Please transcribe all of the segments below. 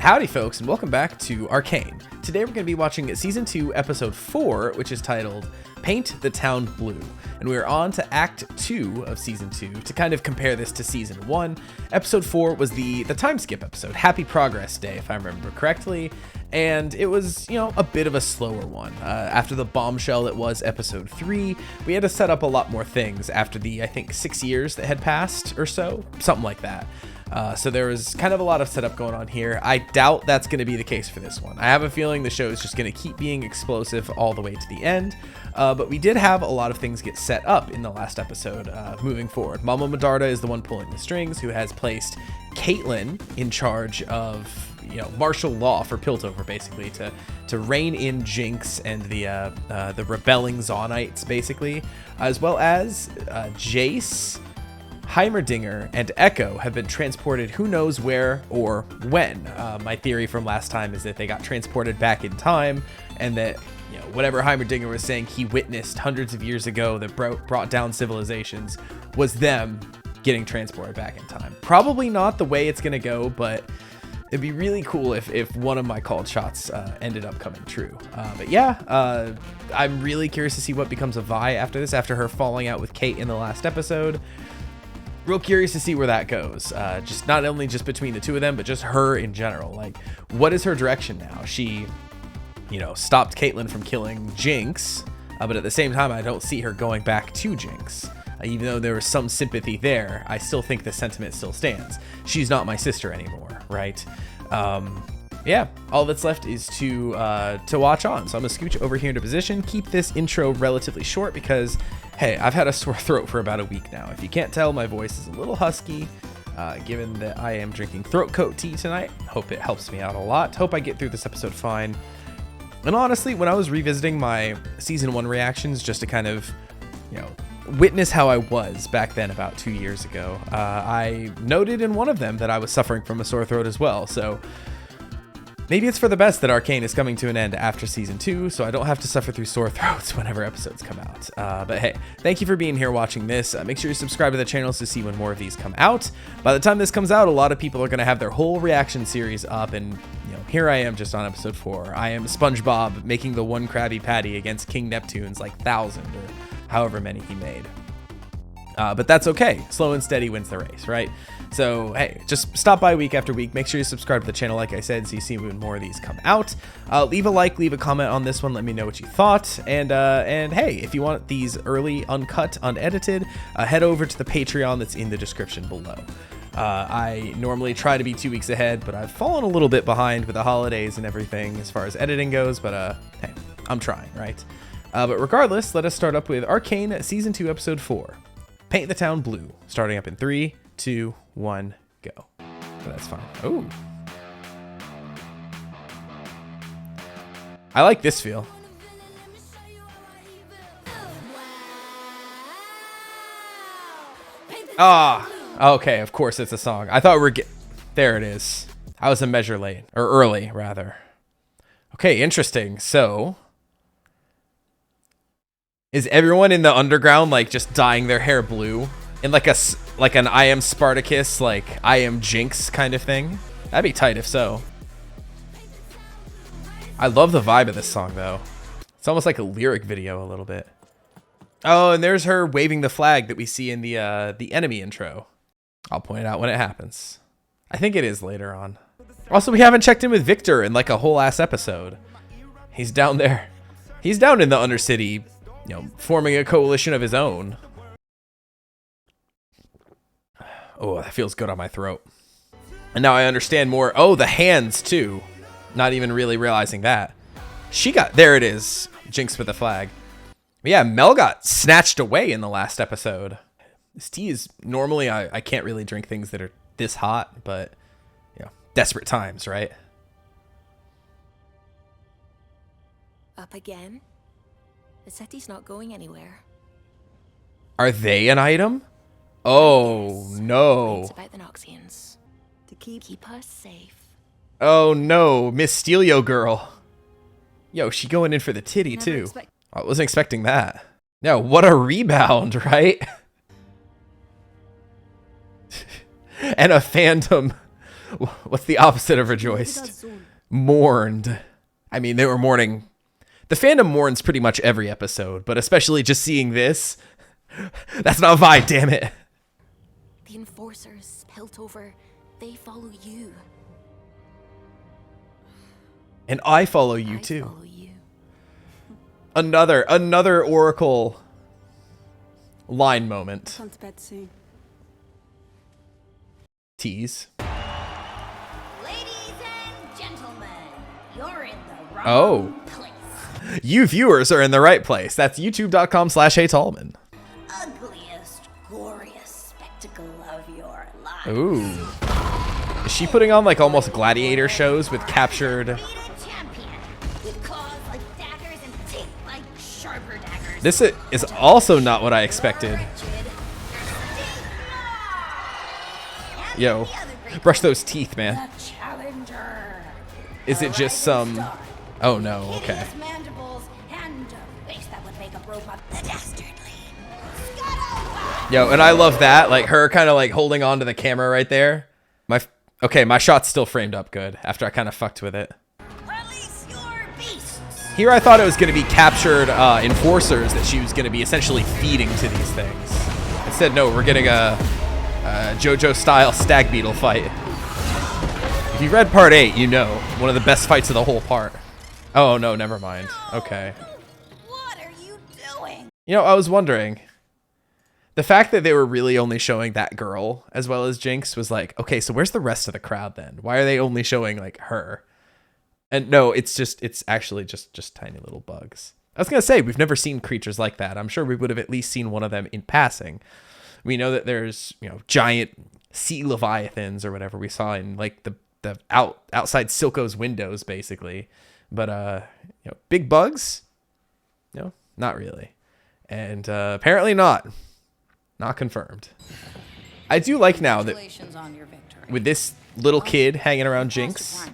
Howdy folks, and welcome back to Arcane. Today we're going to be watching Season 2, Episode 4, which is titled Paint the Town Blue. And we're on to Act 2 of Season 2 to kind of compare this to Season 1. Episode 4 was the time skip episode, Happy Progress Day, if I remember correctly. And it was, a bit of a slower one. After the bombshell that was Episode 3, we had to set up a lot more things after the, I think, 6 years that had passed or so, something like that. So there was kind of a lot of setup going on here. I doubt that's going to be the case for this one. I have a feeling the show is just going to keep being explosive all the way to the end. But we did have a lot of things get set up in the last episode moving forward. Mama Medarda is the one pulling the strings, who has placed Caitlyn in charge of, martial law for Piltover, basically, to rein in Jinx and the rebelling Zonites, basically, as well as Jace, Heimerdinger, and Echo have been transported who knows where or when. My theory from last time is that they got transported back in time, and that whatever Heimerdinger was saying he witnessed hundreds of years ago that brought down civilizations was them getting transported back in time. Probably not the way it's gonna go, but it'd be really cool if one of my called shots ended up coming true. But yeah, I'm really curious to see what becomes of Vi after this, after her falling out with Kate in the last episode. Real curious to see where that goes. Just not only just between the two of them, but just her in general. Like, what is her direction now? She, stopped Caitlyn from killing Jinx, but at the same time, I don't see her going back to Jinx. Even though there was some sympathy there, I still think the sentiment still stands. She's not my sister anymore, right? Yeah, all that's left is to watch on. So I'm gonna scooch over here into position, keep this intro relatively short because, hey, I've had a sore throat for about a week now. If you can't tell, my voice is a little husky, given that I am drinking throat coat tea tonight. Hope it helps me out a lot. Hope I get through this episode fine. And honestly, when I was revisiting my Season 1 reactions just to kind of, witness how I was back then about 2 years ago, I noted in one of them that I was suffering from a sore throat as well. So maybe it's for the best that Arcane is coming to an end after Season 2, so I don't have to suffer through sore throats whenever episodes come out. But hey, thank you for being here watching this. Make sure you subscribe to the channels to see when more of these come out. By the time this comes out, a lot of people are going to have their whole reaction series up, and here I am just on episode 4. I am SpongeBob making the one Krabby Patty against King Neptune's 1,000 or however many he made. But that's okay. Slow and steady wins the race, right? So, hey, just stop by week after week. Make sure you subscribe to the channel, like I said, so you see when more of these come out. Leave a like, leave a comment on this one. Let me know what you thought. And hey, if you want these early, uncut, unedited, head over to the Patreon that's in the description below. I normally try to be 2 weeks ahead, but I've fallen a little bit behind with the holidays and everything as far as editing goes. But hey, I'm trying, right? But regardless, let us start up with Arcane Season 2, Episode 4. Paint the Town Blue. Starting up in 3, 2, 1, go. Oh, that's fine. Oh. I like this feel. Ah, okay, of course it's a song. I thought we were there it is. I was a measure late, or early, rather. Okay, interesting. So, is everyone in the underground just dyeing their hair blue in like an I am Spartacus, I am Jinx kind of thing? That'd be tight if so. I love the vibe of this song though. It's almost like a lyric video a little bit. Oh, and there's her waving the flag that we see in the enemy intro. I'll point it out when it happens. I think it is later on. Also, we haven't checked in with Victor in a whole ass episode. He's down there. He's down in the Undercity, forming a coalition of his own. Oh, that feels good on my throat. And now I understand more. Oh, the hands too. Not even really realizing that. There it is. Jinx with the flag. But yeah, Mel got snatched away in the last episode. This tea is normally, I can't really drink things that are this hot, but desperate times, right? Up again? The city's not going anywhere. Are they an item? Oh no. It's about the Noxians to keep us safe. Oh no, Miss Steelio girl. Yo, she going in for the titty too. I wasn't expecting that. No, what a rebound, right? And a phantom What's the opposite of rejoiced? Mourned. I mean, they were mourning. The fandom mourns pretty much every episode, but especially just seeing this. That's not Vi, damn it. The enforcers, Piltover, they follow you. And I follow you too. Follow you. Another Oracle line moment. Come to bed soon. Tease. Ladies and gentlemen, you're in the wrong place. You viewers are in the right place. That's youtube.com/HeyTallman. Ugliest, goriest spectacle of your life. Ooh. Is she putting on like almost gladiator shows with captured... Beat a champion with claws like daggers and teeth like sharper daggers. This is also not what I expected. Yo, brush those teeth, man. The challenger. Is it just some... Oh no, okay. Hideous mandibles and a face that would make a robot. The dastardly. Scuttle! Yo, and I love that, like her kind of like holding on to the camera right there. Okay, my shot's still framed up good after I kind of fucked with it. Release your beasts. Here I thought it was going to be captured enforcers that she was going to be essentially feeding to these things. Instead, no, we're getting a JoJo-style stag beetle fight. If you read part 8, you know, one of the best fights of the whole part. Oh no, never mind. Okay. What are you doing? You know, I was wondering. The fact that they were really only showing that girl as well as Jinx was like, okay, so where's the rest of the crowd then? Why are they only showing like her? And no, it's actually just tiny little bugs. I was going to say, we've never seen creatures like that. I'm sure we would have at least seen one of them in passing. We know that there's, you know, giant sea leviathans or whatever we saw in like the outside Silco's windows basically. But you know, big bugs? No, not really. And apparently not confirmed. I do like now that with this little kid hanging around Jinx,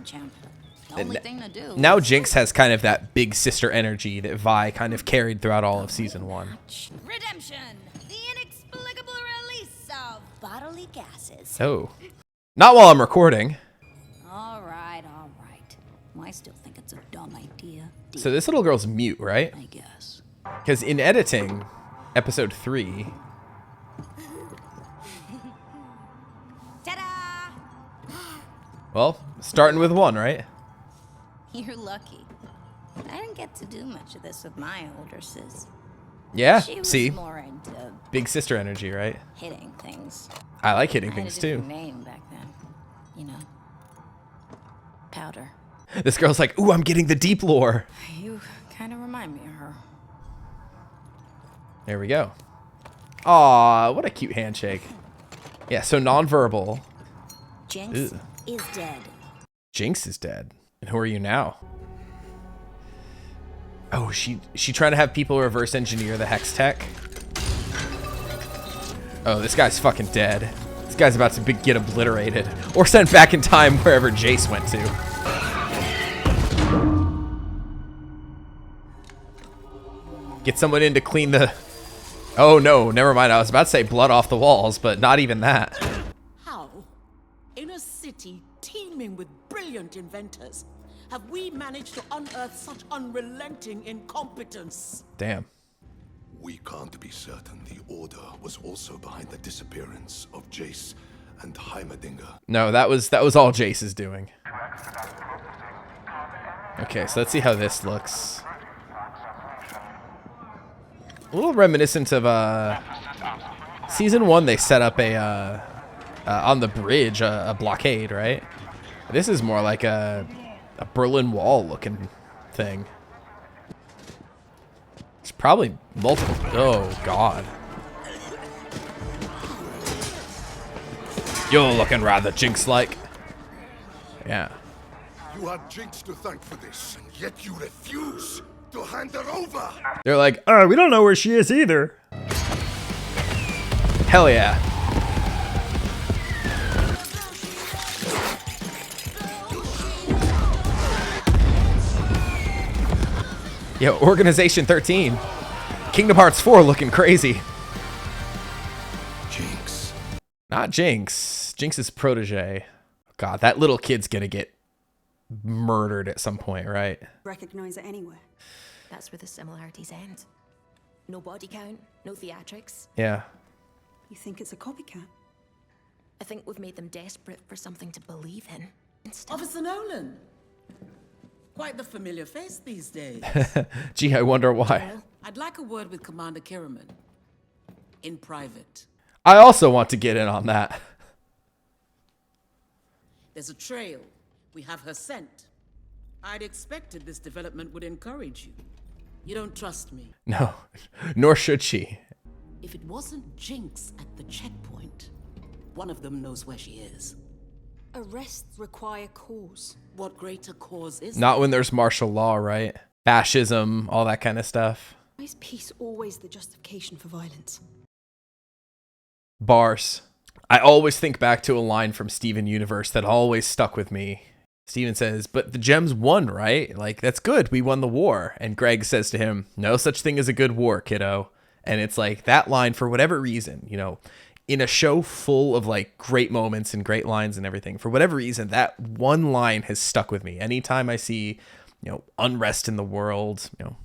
now Jinx has kind of that big sister energy that Vi kind of carried throughout all of season 1. Redemption, the inexplicable release of bodily gases. Oh, not while I'm recording. All right. I still think it's a dumb idea. So this little girl's mute, right? I guess. Because in editing, episode 3. Ta-da! Well, starting with 1, right? You're lucky. I didn't get to do much of this with my older sis. Yeah, She was see? more into Big sister energy, right? hitting things. I like hitting I had things a too. different name back then. You know, Powder. This girl's like, ooh, I'm getting the deep lore. You kind of remind me of her. There we go. Aw, what a cute handshake. Yeah, so nonverbal. Jinx Ew. is dead. Jinx is dead. And who are you now? Oh, she trying to have people reverse engineer the hex tech? Oh, this guy's fucking dead. This guy's about to get obliterated. Or sent back in time wherever Jace went to. Get someone in to clean the... Oh no, never mind. I was about to say blood off the walls, but not even that. How, in a city teeming with brilliant inventors, have we managed to unearth such unrelenting incompetence? Damn. We can't be certain the Order was also behind the disappearance of Jace and Heimerdinger. No, that was all Jace is doing. Okay, so let's see how this looks. A little reminiscent of season 1. They set up a on the bridge a blockade, right? This is more like a Berlin Wall looking thing. It's probably multiple. Oh God. You're looking rather Jinx-like. Yeah. You had Jinx to thank for this, and yet you refuse to hand her over. They're like, we don't know where she is either. Hell yeah. Yo, Organization 13. Kingdom Hearts 4 looking crazy. Jinx. Not Jinx. Jinx's protege. God, that little kid's gonna get murdered at some point, right? Recognize it anywhere. That's where the similarities end. No body count, no theatrics. Yeah. You think it's a copycat? I think we've made them desperate for something to believe in. Instead Officer Nolan. Quite the familiar face these days. Gee, I wonder why. I'd like a word with Commander Kiriman. In private. I also want to get in on that. There's a trail. We have her scent. I'd expected this development would encourage you. You don't trust me. No, nor should she. If it wasn't Jinx at the checkpoint, one of them knows where she is. Arrests require cause. What greater cause is Not when there's martial law, right? Fascism, all that kind of stuff. Why is peace always the justification for violence? Bars. I always think back to a line from Steven Universe that always stuck with me. Steven says, but the gems won, right? Like, that's good. We won the war. And Greg says to him, no such thing as a good war, kiddo. And it's like that line, for whatever reason, you know, in a show full of like great moments and great lines and everything, for whatever reason, that one line has stuck with me. Anytime I see, you know, unrest in the world, you know,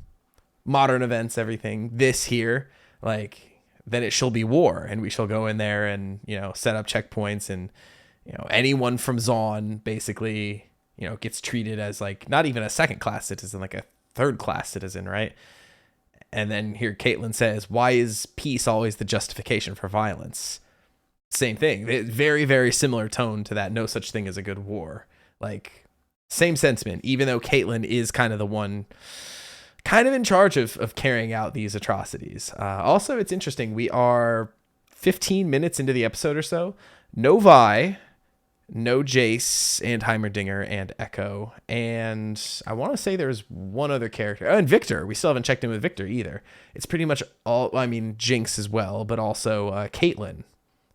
modern events, everything, this here, like, then it shall be war, and we shall go in there and, you know, set up checkpoints, and, you know, anyone from Zaun basically, you know, gets treated as like not even a second class citizen, like a third class citizen, right? And then here Caitlin says, why is peace always the justification for violence? Same thing. Very, very similar tone to that no such thing as a good war. Like, same sentiment, even though Caitlin is kind of the one kind of in charge of carrying out these atrocities. Also, it's interesting. We are 15 minutes into the episode or so. No Vi, no Jace and Heimerdinger and Echo. And I want to say there's one other character. Oh, and Victor. We still haven't checked in with Victor either. It's pretty much all, I mean, Jinx as well, but also Caitlin.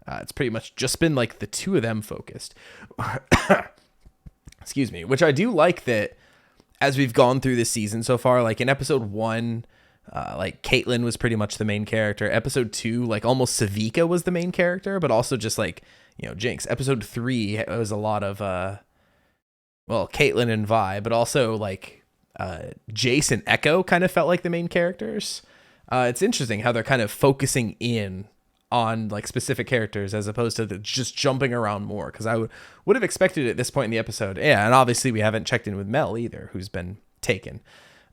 It's pretty much just been like the two of them focused. Excuse me. Which I do like that as we've gone through this season so far, like in episode 1, like Caitlin was pretty much the main character. Episode 2, like almost Savika was the main character, but also just like, you know, Jinx. Episode 3 it was a lot of well, Caitlin and Vi, but also like Jace and Echo kind of felt like the main characters. It's interesting how they're kind of focusing in on like specific characters as opposed to just jumping around more, because I would have expected at this point in the episode. Yeah, and obviously we haven't checked in with Mel either, who's been taken.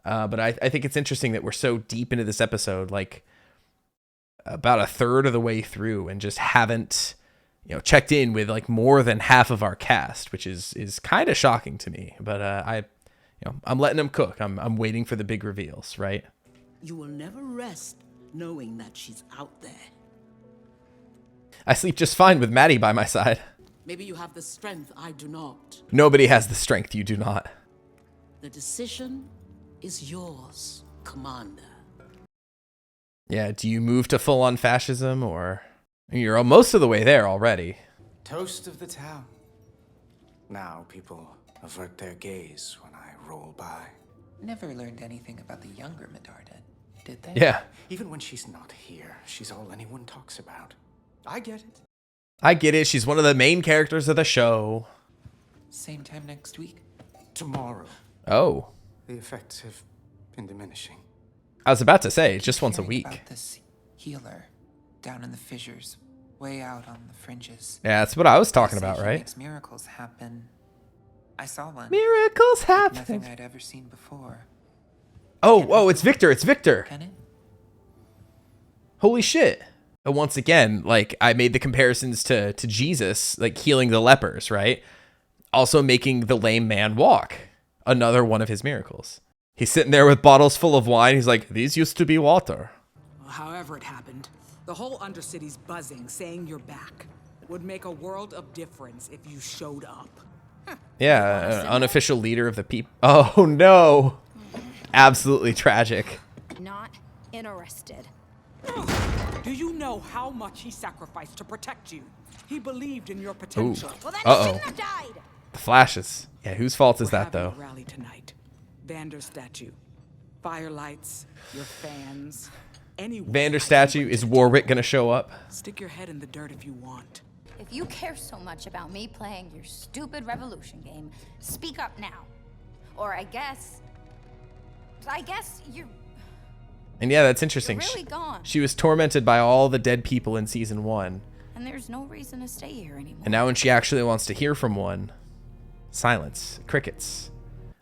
But I think it's interesting that we're so deep into this episode, like about a third of the way through, and just haven't, you know, checked in with like more than half of our cast, which is kind of shocking to me. But I'm letting them cook. I'm waiting for the big reveals, right? You will never rest knowing that she's out there. I sleep just fine with Maddie by my side. Maybe you have the strength I do not. Nobody has the strength you do not. The decision is yours, Commander. Yeah, do you move to full-on fascism, or you're most of the way there already? Toast of the town. Now people avert their gaze when I roll by. Never learned anything about the younger Medarda, did they? Yeah. Even when she's not here, she's all anyone talks about. I get it. I get it. She's one of the main characters of the show. Same time next week? Tomorrow. Oh. The effects have been diminishing. I was about to say, just once a week. About this healer down in the fissures, way out on the fringes. Yeah, that's what I was talking They say about, she right? Makes miracles happen. I saw one. Miracles happen. Nothing I'd ever seen before. Oh, it's Victor. It's Victor. Can it? Holy shit. And once again, like, I made the comparisons to Jesus, like healing the lepers, right? Also making the lame man walk. Another one of his miracles. He's sitting there with bottles full of wine. He's like, these used to be water. However it happened, the whole Undercity's buzzing, saying you're back. Would make a world of difference if you showed up. Yeah, an unofficial leader of the people. Oh, no. Absolutely tragic. Not interested. Do you know how much he sacrificed to protect you? He believed in your potential. Well, then Uh-oh. he shouldn't have died. The flashes. Yeah, whose fault is We're that, having though? a rally tonight. Vander statue, firelights, your fans, anyone. Vander statue. Is Warwick going to show up? Stick your head in the dirt if you want. If you care so much about me playing your stupid revolution game, speak up now. Or I guess you're And yeah, that's interesting. really gone. She was tormented by all the dead people in season 1. And there's no reason to stay here anymore. And now when she actually wants to hear from one, silence, crickets.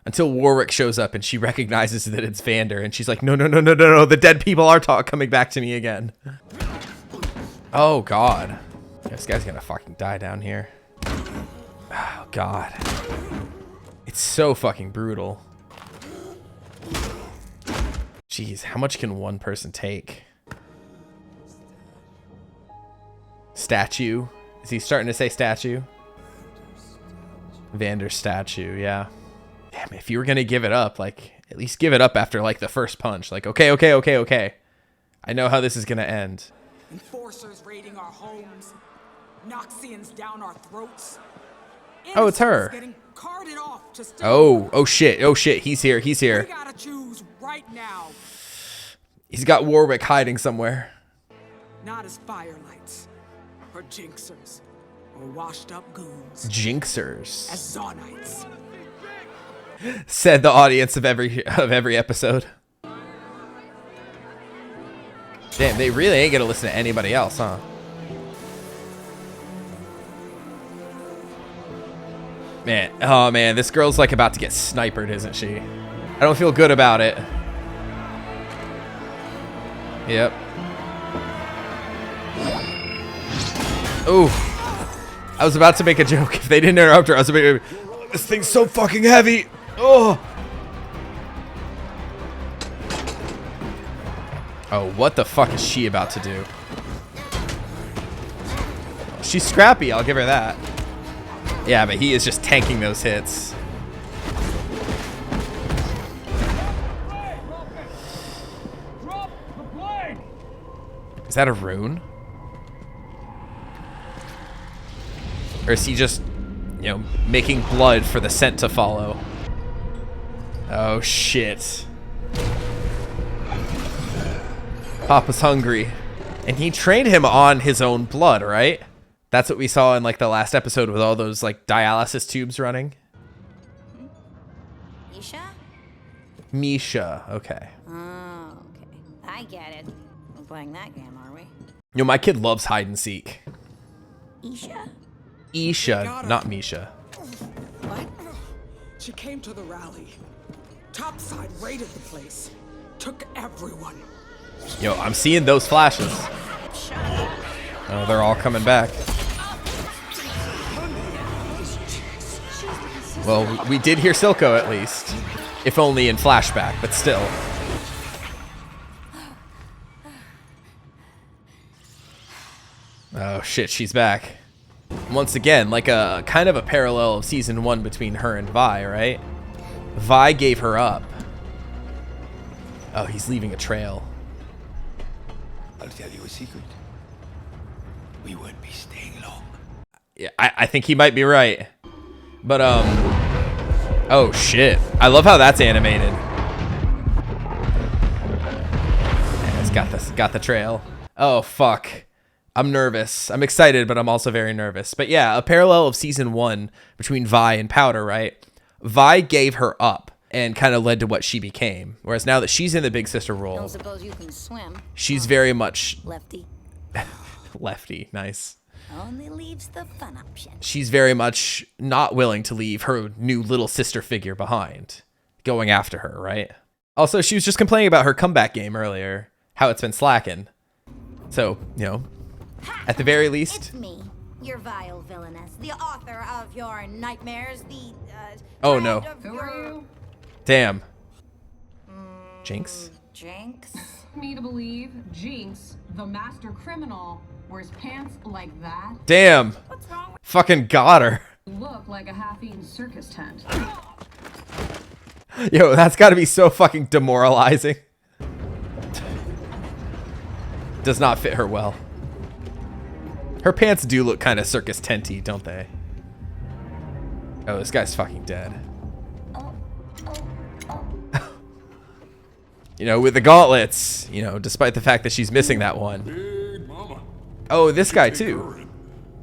Until Warwick shows up and she recognizes that it's Vander, and she's like, no, the dead people are coming back to me again. Oh, God. This guy's gonna fucking die down here. Oh, God. It's so fucking brutal. Jeez, how much can one person take? Statue. Is he starting to say statue? Vander's statue, yeah. Damn, if you were gonna give it up, like, at least give it up after, like, the first punch. Like, okay. I know how this is gonna end. Enforcers raiding our homes, Noxians down our throats. Oh, it's her. Getting carted off to Oh shit, he's here. We gotta choose right now. He's got Warwick hiding somewhere. Not as firelights, or jinxers, or washed up goons. Jinxers. As Zonites. Said the audience of every episode. Damn, they really ain't gonna listen to anybody else, huh? Man, oh man, this girl's like about to get snipered, isn't she? I don't feel good about it. Yep. Ooh. I was about to make a joke. If they didn't interrupt her, I was about to... This thing's so fucking heavy. Oh. Oh, what the fuck is she about to do? She's scrappy, I'll give her that. Yeah, but he is just tanking those hits. Is that a rune? Or is he just, you know, making blood for the scent to follow? Oh, shit. Papa's hungry. And he trained him on his own blood, right? That's what we saw in, like, the last episode with all those, like, dialysis tubes running. Misha? Misha, okay. Oh, okay. I get it. We're playing that game, are we? You know, my kid loves hide and seek. Isha? Isha, not Misha. What? She came to the rally. Topside raided the place. Took everyone. Yo, I'm seeing those flashes. Oh, they're all coming back. Well, we did hear Silco at least. If only in flashback, but still. Oh shit, she's back. Once again, like a kind of a parallel of season 1 between her and Vi, right? Vi gave her up. Oh, he's leaving a trail. I'll tell you a secret. We won't be staying long. Yeah, I think he might be right. But, oh shit. I love how that's animated. Yeah, it's got the trail. Oh, fuck. I'm nervous. I'm excited, but I'm also very nervous. But yeah, a parallel of season 1 between Vi and Powder, right? Vi gave her up and kind of led to what she became. Whereas now that she's in the big sister role, Don't suppose you can swim. she's very much Lefty. lefty. Nice. Only leaves the fun option. She's very much not willing to leave her new little sister figure behind, going after her, right? Also, she was just complaining about her comeback game earlier, how it's been slacking. So, you know, at the very least... It's me, your vile villainess, the author of your nightmares, the, oh no. Who are you? Damn. Jinx? Jinx? Me to believe Jinx, the master criminal, wears pants like that? Damn. What's wrong with Fucking got her. Look like a half-eaten circus tent. Yo, that's gotta be so fucking demoralizing. Does not fit her well. Her pants do look kind of circus tenty, don't they? Oh, this guy's fucking dead. You know, with the gauntlets, you know, despite the fact that she's missing that one. Oh, this guy too.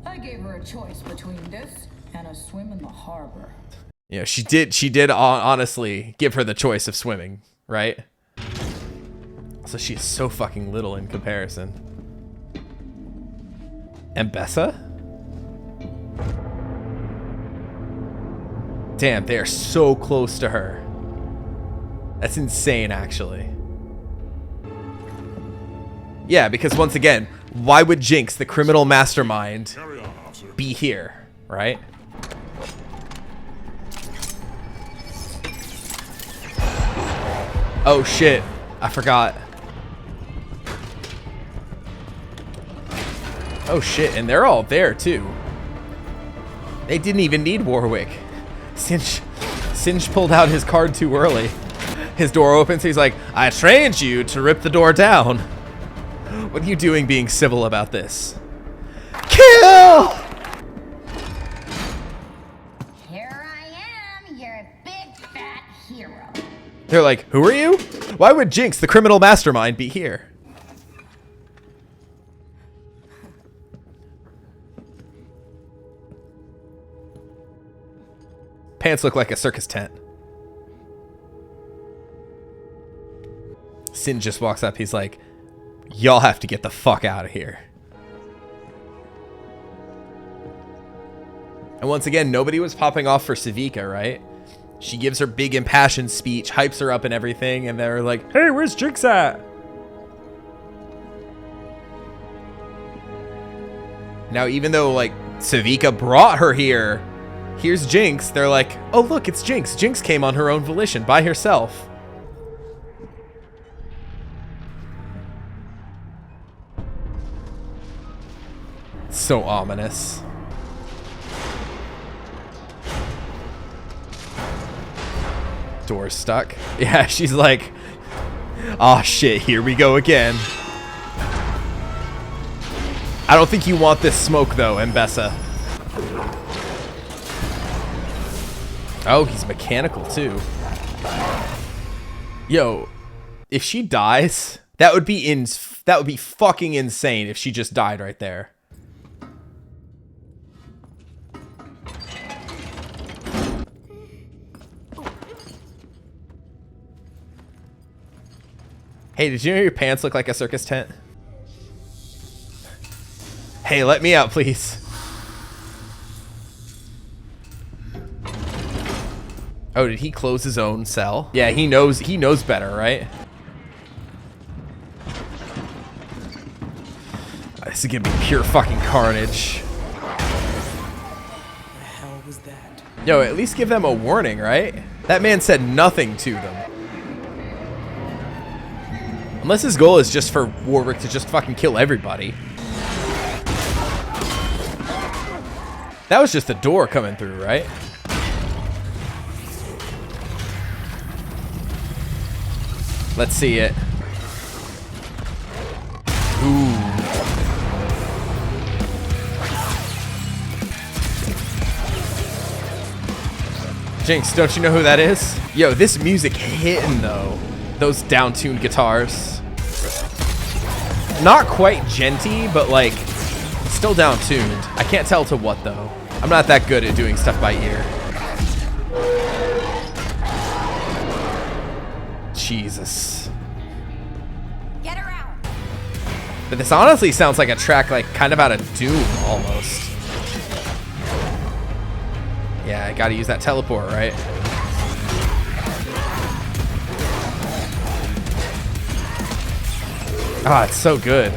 I gave her choice between this and a swim in the harbor. Yeah, she did honestly give her the choice of swimming, right? So she is so fucking little in comparison. And Bessa? Damn, they are so close to her. That's insane, actually. Yeah, because once again, why would Jinx, the criminal mastermind, be here, right? Oh shit, I forgot. Oh shit, and they're all there too. They didn't even need Warwick. Singe pulled out his card too early. His door opens, he's like, I trained you to rip the door down. What are you doing being civil about this? Kill! Here I am, your big fat hero. They're like, who are you? Why would Jinx, the criminal mastermind, be here? Pants look like a circus tent. Sin just walks up. He's like, y'all have to get the fuck out of here. And once again, nobody was popping off for Savika, right? She gives her big impassioned speech, hypes her up and everything, and they're like, hey, where's Jinx at? Now, even though, like, Savika brought her here, here's Jinx, they're like, oh, look, it's Jinx. Jinx came on her own volition, by herself. So ominous. Door's stuck. Yeah, she's like, oh shit, here we go again. I don't think you want this smoke though, Mbessa. Oh, he's mechanical too. Yo, if she dies, that would be fucking insane if she just died right there. Hey, did you know your pants look like a circus tent? Hey, let me out, please. Oh, did he close his own cell? Yeah, he knows better, right? This is gonna be pure fucking carnage. What the hell was that? Yo, at least give them a warning, right? That man said nothing to them. Unless his goal is just for Warwick to just fucking kill everybody. That was just a door coming through, right? Let's see it. Ooh. Jinx, don't you know who that is? Yo, this music hitting though. Those down-tuned guitars. Not quite genty, but like still down-tuned. I can't tell to what though. I'm not that good at doing stuff by ear. Jesus. Get her out. But this honestly sounds like a track like kind of out of Doom almost. Yeah, I gotta use that teleport, right? Ah, it's so good.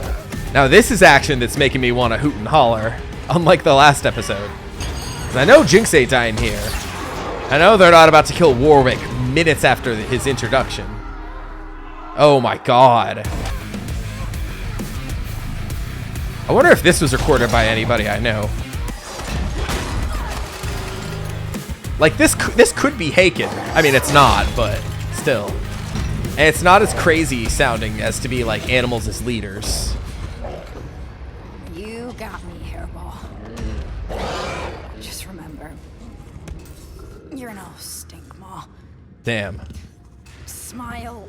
Now this is action that's making me want to hoot and holler, unlike the last episode. 'Cause I know Jinx ain't dying here. I know they're not about to kill Warwick minutes after his introduction. Oh my god. I wonder if this was recorded by anybody I know. Like this could be Haken. I mean, it's not, but still. And it's not as crazy sounding as to be like animals as leaders. You got me, Hairball. Just remember, you're no Stinkmaw. Damn. Smile.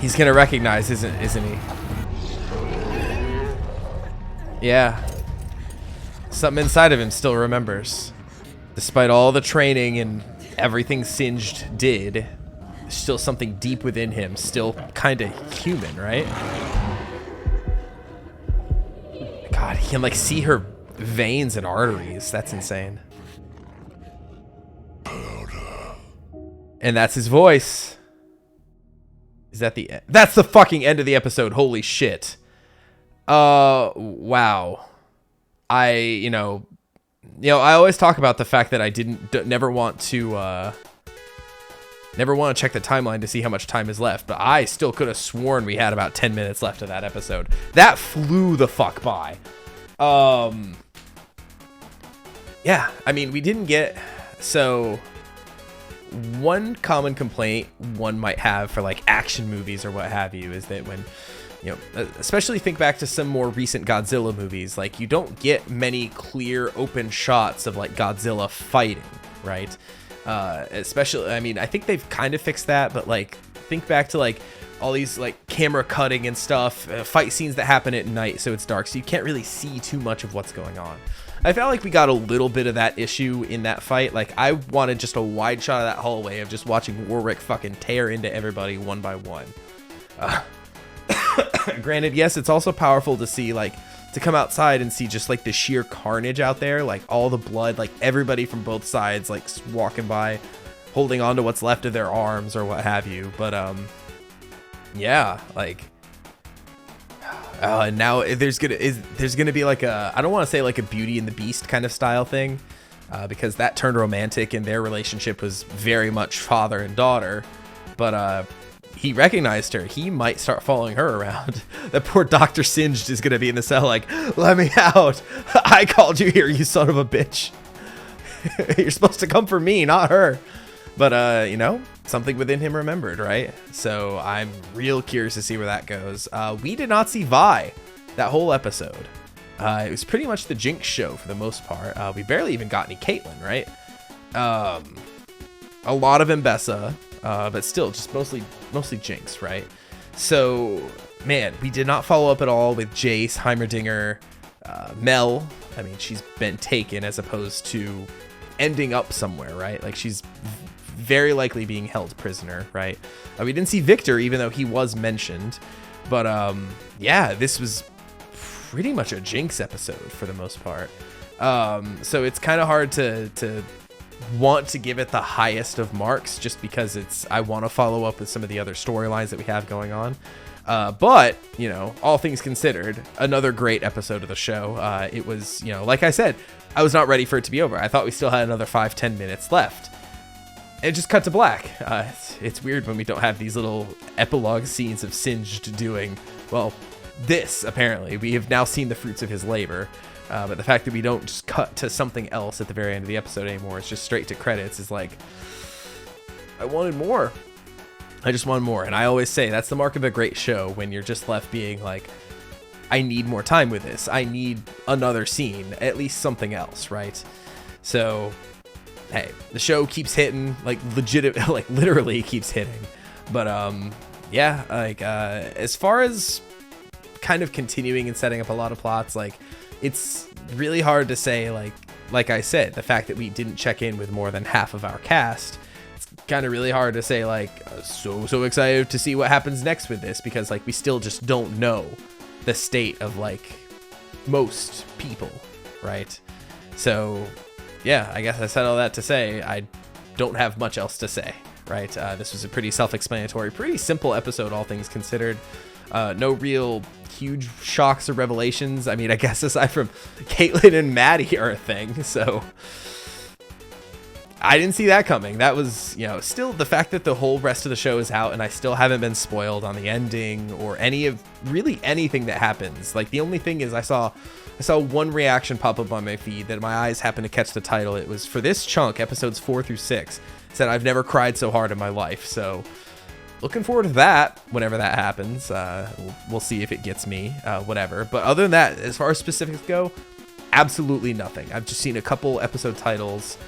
He's gonna recognize, isn't he? Yeah. Something inside of him still remembers. Despite all the training and everything Singed did, there's still something deep within him, still kind of human, right? God, he can like see her veins and arteries. That's insane. And that's his voice. Is that the end? That's the fucking end of the episode. Holy shit. Wow. I always talk about the fact that I never want to check the timeline to see how much time is left, but I still could have sworn we had about 10 minutes left of that episode. That flew the fuck by. Yeah, I mean, we didn't get, so one common complaint one might have for like action movies or what have you is that when, especially think back to some more recent Godzilla movies, like you don't get many clear open shots of like Godzilla fighting, right? Especially, I mean, I think they've kind of fixed that, but like think back to like all these like camera cutting and stuff, fight scenes that happen at night, so it's dark, so you can't really see too much of what's going on. I felt like we got a little bit of that issue in that fight. Like I wanted just a wide shot of that hallway of just watching Warwick fucking tear into everybody one by one. Granted, yes, it's also powerful to see like to come outside and see just like the sheer carnage out there, like all the blood, like everybody from both sides like walking by, holding on to what's left of their arms or what have you. But yeah, like now there's gonna be like a, I don't want to say like a Beauty and the Beast kind of style thing, because that turned romantic and their relationship was very much father and daughter, but he recognized her. He might start following her around. That poor Dr. Singed is gonna be in the cell like, let me out. I called you here, you son of a bitch. You're supposed to come for me, not her. But, something within him remembered, right? So I'm real curious to see where that goes. We did not see Vi that whole episode. It was pretty much the Jinx show for the most part. We barely even got any Caitlyn, right? A lot of Mbessa, but still just mostly Jinx, right? So, man, we did not follow up at all with Jace, Heimerdinger, Mel. I mean, she's been taken as opposed to ending up somewhere, right? Like she's very likely being held prisoner, right? We didn't see Victor, even though he was mentioned, but yeah, this was pretty much a Jinx episode for the most part. So it's kind of hard to want to give it the highest of marks just because I want to follow up with some of the other storylines that we have going on. But, all things considered, another great episode of the show. It was, like I said, I was not ready for it to be over. I thought we still had another 5-10 minutes left. It just cut to black. It's weird when we don't have these little epilogue scenes of Singed doing, well, this, apparently. We have now seen the fruits of his labor. But the fact that we don't just cut to something else at the very end of the episode anymore, it's just straight to credits, is like, I wanted more. I just wanted more. And I always say that's the mark of a great show, when you're just left being like, I need more time with this. I need another scene, at least something else, right? So, hey, the show keeps hitting, like literally keeps hitting. But yeah, like as far as kind of continuing and setting up a lot of plots, like it's really hard to say, like I said, the fact that we didn't check in with more than half of our cast, it's kind of really hard to say like so excited to see what happens next with this, because like we still just don't know the state of like most people, right? So yeah, I guess I said all that to say I don't have much else to say, right? This was a pretty self-explanatory, pretty simple episode, all things considered. No real huge shocks or revelations. I mean, I guess aside from Caitlyn and Maddie are a thing, so I didn't see that coming. That was, still the fact that the whole rest of the show is out and I still haven't been spoiled on the ending or really anything that happens. Like the only thing is I saw one reaction pop up on my feed that my eyes happened to catch the title. It was for this chunk, episodes 4 through 6. It said, I've never cried so hard in my life. So looking forward to that whenever that happens. We'll see if it gets me, whatever. But other than that, as far as specifics go, absolutely nothing. I've just seen a couple episode titles.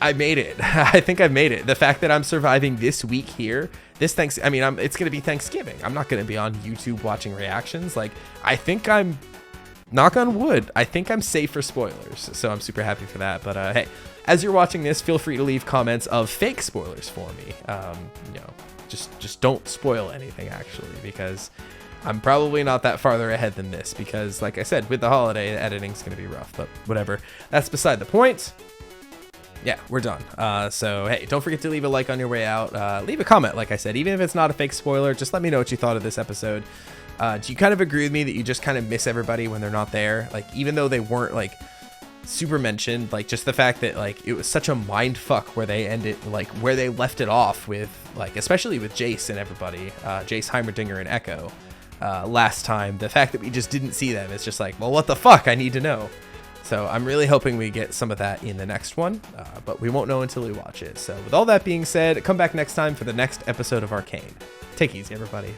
I made it. I think I've made it. The fact that I'm surviving this week here, it's going to be Thanksgiving. I'm not going to be on YouTube watching reactions. Like, I think I'm knock on wood, I think I'm safe for spoilers, so I'm super happy for that. But hey, as you're watching this, feel free to leave comments of fake spoilers for me. You know, just don't spoil anything actually, because I'm probably not that farther ahead than this, because like I said, with the holiday, the editing's gonna be rough, but whatever. That's beside the point. Yeah, we're done. So hey, don't forget to leave a like on your way out. Leave a comment, like I said, even if it's not a fake spoiler, just let me know what you thought of this episode. Do you kind of agree with me that you just kind of miss everybody when they're not there? Like, even though they weren't like super mentioned, like just the fact that like it was such a mind fuck where they ended, like where they left it off with, like, especially with Jace and everybody, Jace, Heimerdinger, and Echo. Last time, the fact that we just didn't see them, it's just like, well, what the fuck? I need to know. So I'm really hoping we get some of that in the next one, but we won't know until we watch it. So with all that being said, come back next time for the next episode of Arcane. Take it easy, everybody.